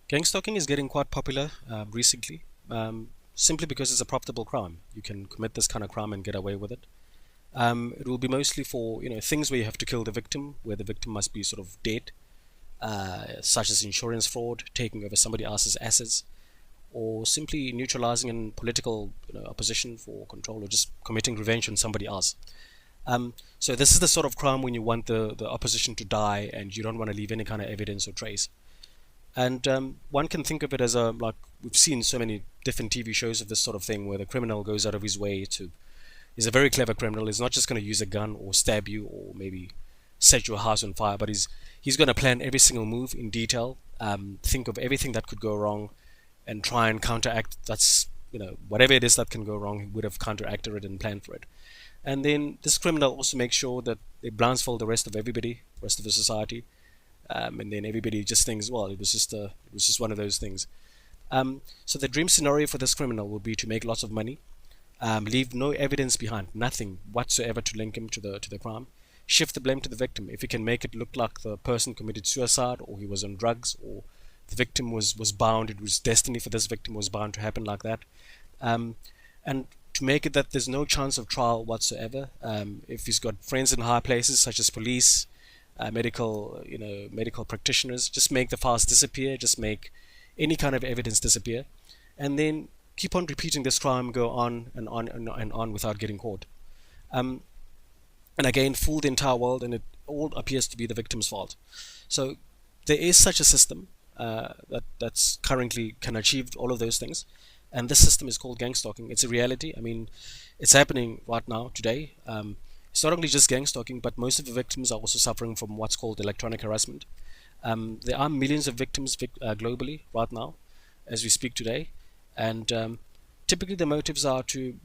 Gang stalking is getting quite popular recently, simply because it's a profitable crime. You can commit this kind of crime and get away with it. It will be mostly for things where you have to kill the victim, where the victim must be sort of dead, such as insurance fraud, taking over somebody else's assets, or simply neutralizing in political opposition for control, or just committing revenge on somebody else. So this is the sort of crime when you want the opposition to die and you don't want to leave any kind of evidence or trace. And one can think of it as like we've seen so many different TV shows of this sort of thing where the criminal goes out of his way to, he's a very clever criminal. He's not just going to use a gun or stab you or maybe set your house on fire, but he's going to plan every single move in detail, think of everything that could go wrong, and try and counteract. That's whatever it is that can go wrong, he would have counteracted it and planned for it. And then this criminal also makes sure that they blindfold the rest of everybody, rest of the society, and then everybody just thinks, well, it was just one of those things. So the dream scenario for this criminal would be to make lots of money, leave no evidence behind, nothing whatsoever to link him to the crime, shift the blame to the victim. If he can make it look like the person committed suicide, or he was on drugs, or the victim was bound, it was destiny for this victim was bound to happen like that, and to make it that there's no chance of trial whatsoever. If he's got friends in high places such as police, medical practitioners, just make the files disappear, just make any kind of evidence disappear, and then keep on repeating this crime, go on and on and on, and on without getting caught. Um, and again, fool the entire world, and it all appears to be the victim's fault. So there is such a system that's currently can achieve all of those things, and this system is called gang stalking. It's a reality. I mean, it's happening right now today. It's not only just gang stalking, but most of the victims are also suffering from what's called electronic harassment. There are millions of victims globally right now, as we speak today, and typically the motives are to,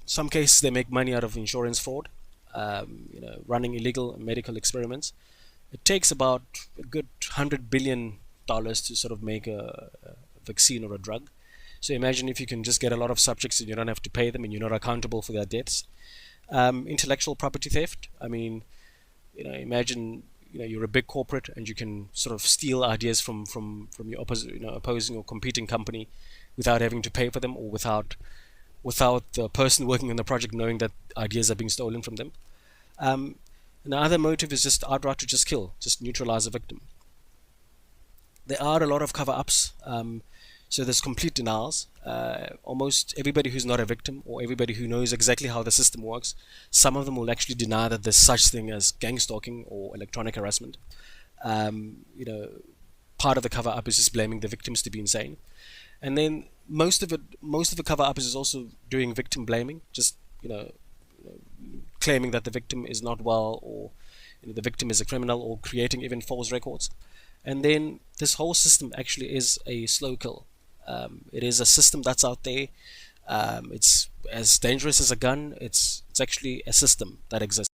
some cases they make money out of insurance fraud, running illegal medical experiments. It takes about a good $100 billion to sort of make a vaccine or a drug. So imagine if you can just get a lot of subjects and you don't have to pay them and you're not accountable for their deaths. Intellectual property theft. I mean, imagine you're a big corporate and you can sort of steal ideas from your opposing or competing company without having to pay for them, or without the person working on the project knowing that ideas are being stolen from them. Um, Another motive is just outright to just kill, just neutralize a victim. There are a lot of cover-ups. So there's complete denials. Almost everybody who's not a victim, or everybody who knows exactly how the system works, some of them will actually deny that there's such thing as gang stalking or electronic harassment. Um, you know, Part of the cover-up is just blaming the victims to be insane, and then most of the cover-up is also doing victim blaming, just claiming that the victim is not well, or the victim is a criminal, or creating even false records. And then this whole system actually is a slow kill. It is a system that's out there. It's as dangerous as a gun. It's actually a system that exists.